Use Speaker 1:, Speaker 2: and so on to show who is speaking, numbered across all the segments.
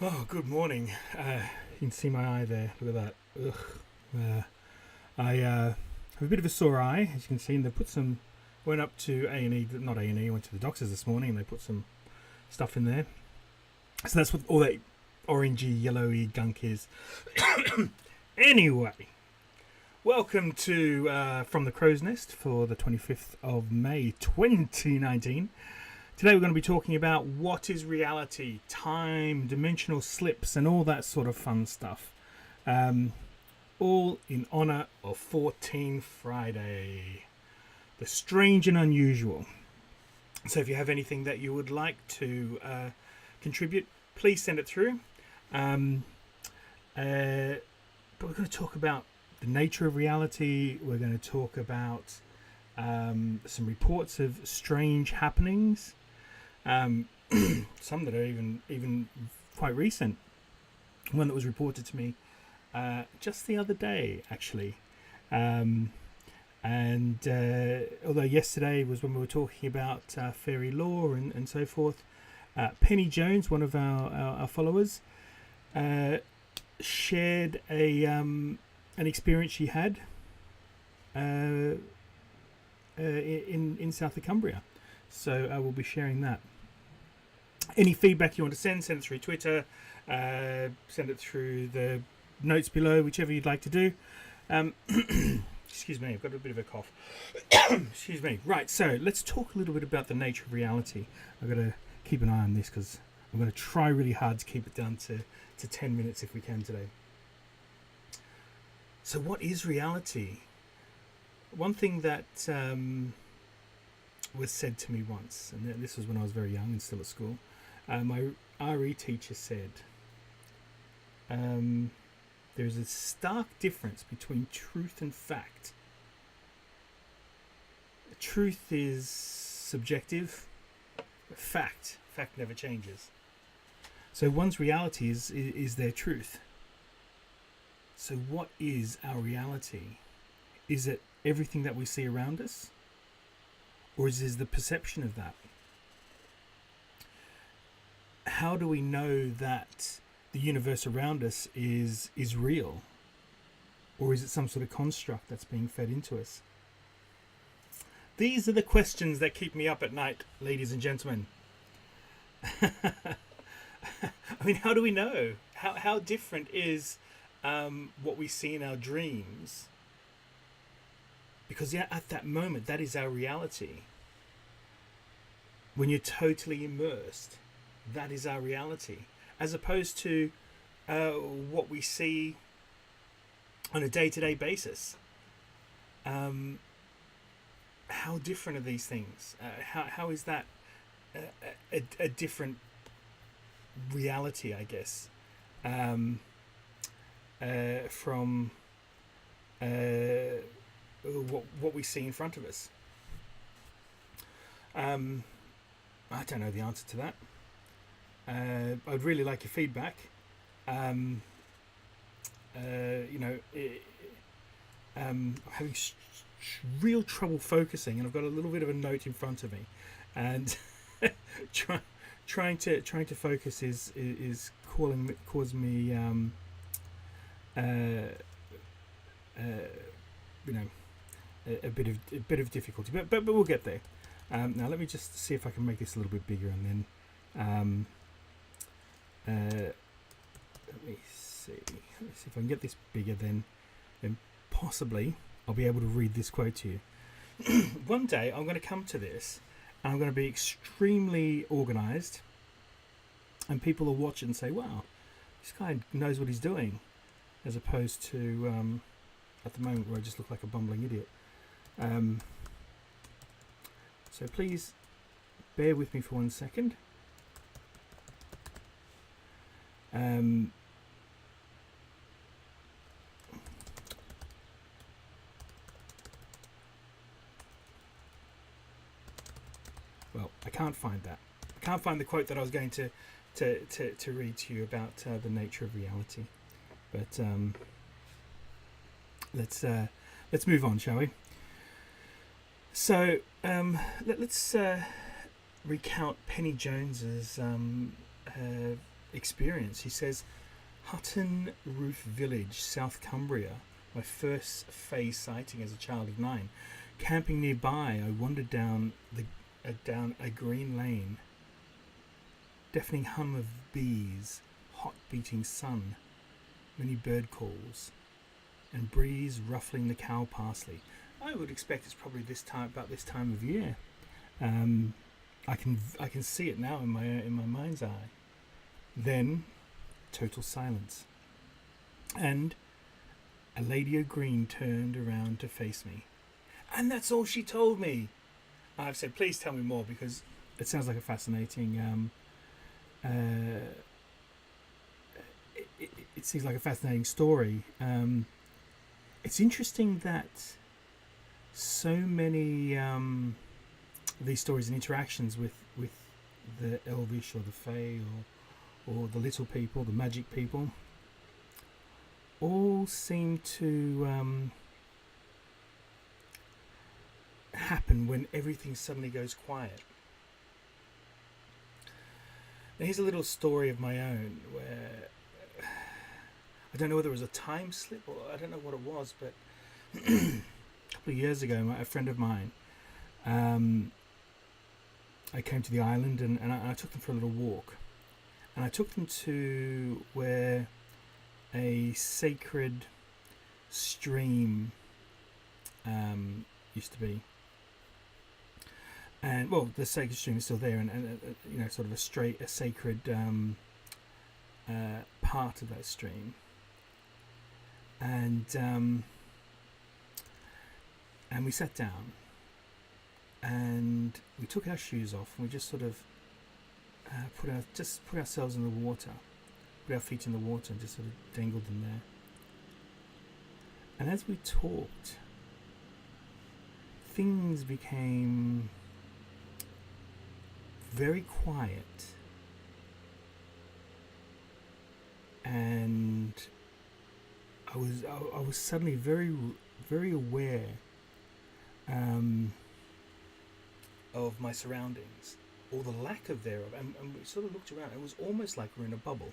Speaker 1: Oh, good morning. You can see my eye there. Look at that. Ugh. I have a bit of a sore eye, as you can see. And they put some. Went up to A&E, not A&E. Went to the doctors this morning, and they put some stuff in there. So that's what all that orangey, yellowy gunk is. Anyway, welcome to From the Crow's Nest for the 25th of May, 2019. Today we're going to be talking about what is reality, time, dimensional slips, and all that sort of fun stuff. All in honour of Fortean Friday, the strange and unusual. So if you have anything that you would like to contribute, please send it through. But we're going to talk about the nature of reality. We're going to talk about some reports of strange happenings. Some that are even quite recent. One that was reported to me just the other day, actually. And although yesterday was when we were talking about fairy lore and so forth, Penny Jones, one of our followers, shared an experience she had in south of Cumbria. So I will be sharing that. Any feedback you want to send it through Twitter, send it through the notes below, whichever you'd like to do. Excuse me, I've got a bit of a cough. Excuse me. Right, so let's talk a little bit about the nature of reality. I've got to keep an eye on this because I'm going to try really hard to keep it down to 10 minutes if we can today. So what is reality? One thing that was said to me once, and this was when I was very young and still at school. My RE teacher said, there's a stark difference between truth and fact. Truth is subjective, but fact never changes. So one's reality is their truth. So what is our reality? Is it everything that we see around us? Or is it the perception of that? How do we know that the universe around us is real? Or is it some sort of construct that's being fed into us? These are the questions that keep me up at night, ladies and gentlemen. I mean, how do we know? How different is what we see in our dreams? Because at that moment, that is our reality. When you're totally immersed, that is our reality. As opposed to what we see on a day-to-day basis. How different are these things? How is that a different reality, I guess, from what we see in front of us? I don't know the answer to that. I'd really like your feedback. I'm having real trouble focusing, and I've got a little bit of a note in front of me, and trying to focus is causing me a bit of difficulty, but we'll get there. Now let me just see if I can make this a little bit bigger, and then let me see if I can get this bigger. Then possibly I'll be able to read this quote to you. One day I'm going to come to this, and I'm going to be extremely organised, and people will watch it and say, "Wow, this guy knows what he's doing," as opposed to at the moment where I just look like a bumbling idiot. So please bear with me for 1 second. Well, I can't find that. I can't find the quote that I was going to read to you about the nature of reality. But let's move on, shall we? So let's recount Penny Jones's experience. He says, Hutton Roof Village, South Cumbria. My first Fae sighting as a child of 9. Camping nearby, I wandered down a green lane. Deafening hum of bees, hot beating sun, many bird calls, and breeze ruffling the cow parsley. I would expect it's probably about this time of year. I can see it now in my mind's eye. Then, total silence, and a lady of green turned around to face me, and that's all she told me. I've said, please tell me more, because it sounds like a fascinating. It seems like a fascinating story. It's interesting that so many these stories and interactions with the Elvish or the Fae or the little people, the magic people, all seem to happen when everything suddenly goes quiet. Now, here's a little story of my own where I don't know whether it was a time slip or I don't know what it was, but a couple of years ago, a friend of mine, I came to the island and I took them for a little walk. And I took them to where a sacred stream used to be. And, well, the sacred stream is still there, and you know, sort of a sacred part of that stream. And we sat down, and we took our shoes off, and we just sort of put ourselves in the water, put our feet in the water, and just sort of dangled them there. And as we talked, things became very quiet, and I was suddenly very, very aware of my surroundings, or the lack of thereof, and we sort of looked around. It was almost like we're in a bubble.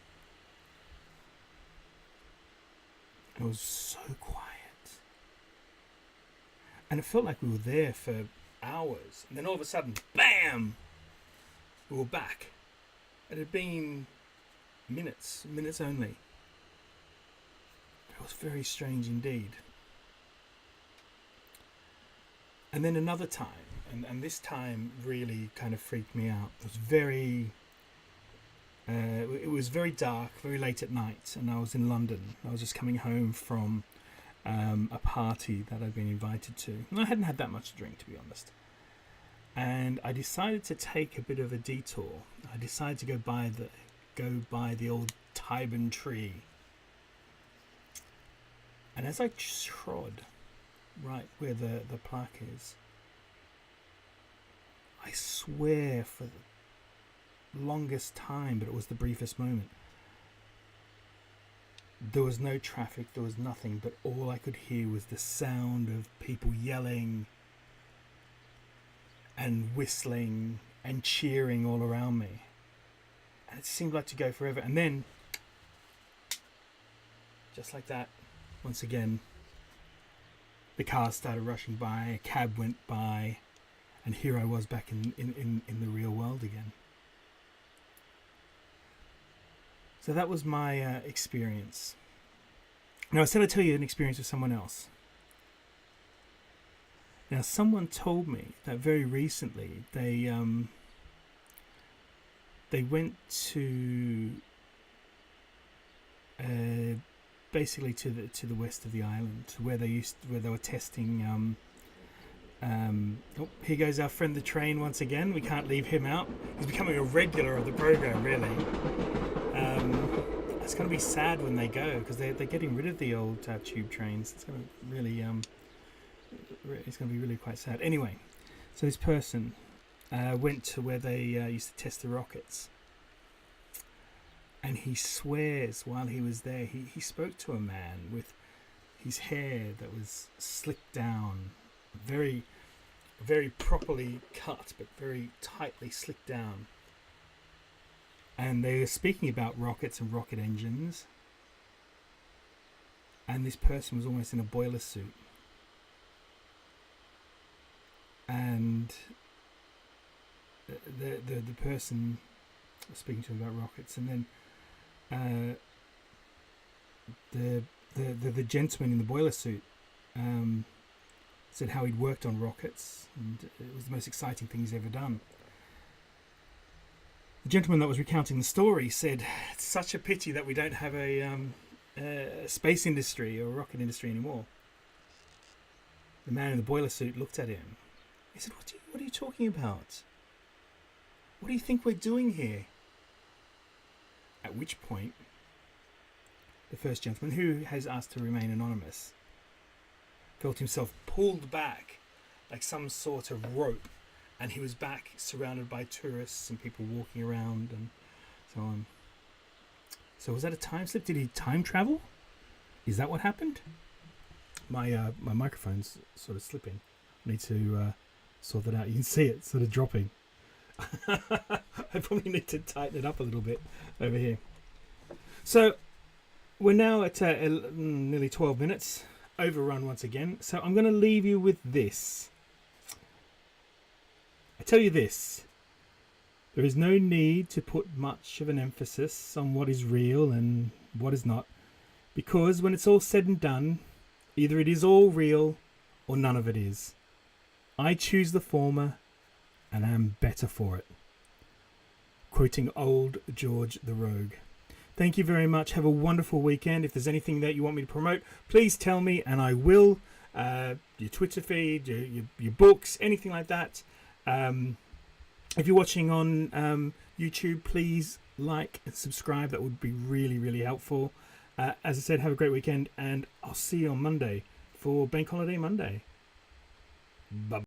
Speaker 1: It was so quiet, and it felt like we were there for hours, and then all of a sudden, bam! We were back. It had been minutes only. It was very strange indeed. And then another time, and this time really kind of freaked me out. It was very dark, very late at night, and I was in London. I was just coming home from a party that I'd been invited to. And I hadn't had that much to drink, to be honest. And I decided to take a bit of a detour. I decided to go by the old Tyburn tree. And as I trod right where the plaque is, I swear for the longest time, but it was the briefest moment, there was no traffic, there was nothing, but all I could hear was the sound of people yelling and whistling and cheering all around me. And it seemed like to go forever. And then, just like that, once again, the cars started rushing by, a cab went by, and here I was back in the real world again. So that was my experience. Now, I said I'd tell you an experience with someone else. Now, someone told me that very recently they went to basically to the west of the island, where they were testing. Here goes our friend the train once again. We can't leave him out. He's becoming a regular of the program, really. It's going to be sad when they go, because they're getting rid of the old tube trains. It's going to really it's going to be really quite sad. Anyway, so this person went to where they used to test the rockets, and he swears while he was there, he spoke to a man with his hair that was slicked down, very, very properly cut, but very tightly slicked down. and they were speaking about rockets and rocket engines, and this person was almost in a boiler suit, and the person was speaking to him about rockets, and then the gentleman in the boiler suit said how he'd worked on rockets, and it was the most exciting thing he's ever done. The gentleman that was recounting the story said, "It's such a pity that we don't have a space industry or a rocket industry anymore." The man in the boiler suit looked at him. He said, "What are you talking about? What do you think we're doing here?" At which point, the first gentleman, who has asked to remain anonymous, felt himself pulled back like some sort of rope, and he was back surrounded by tourists and people walking around and so on. So was that a time slip? Did he time travel? Is that what happened? My microphone's sort of slipping. I need to sort that out. You can see it sort of dropping. I probably need to tighten it up a little bit over here. So we're now at nearly 12 minutes. Overrun once again. So I'm going to leave you with this. I tell you this. There is no need to put much of an emphasis on what is real and what is not. Because when it's all said and done, either it is all real or none of it is. I choose the former and am better for it. Quoting old George the Rogue. Thank you very much. Have a wonderful weekend. If there's anything that you want me to promote, please tell me and I will. Your Twitter feed, your books, anything like that. If you're watching on YouTube, please like and subscribe. That would be really, really helpful. As I said, have a great weekend, and I'll see you on Monday for Bank Holiday Monday. Bye.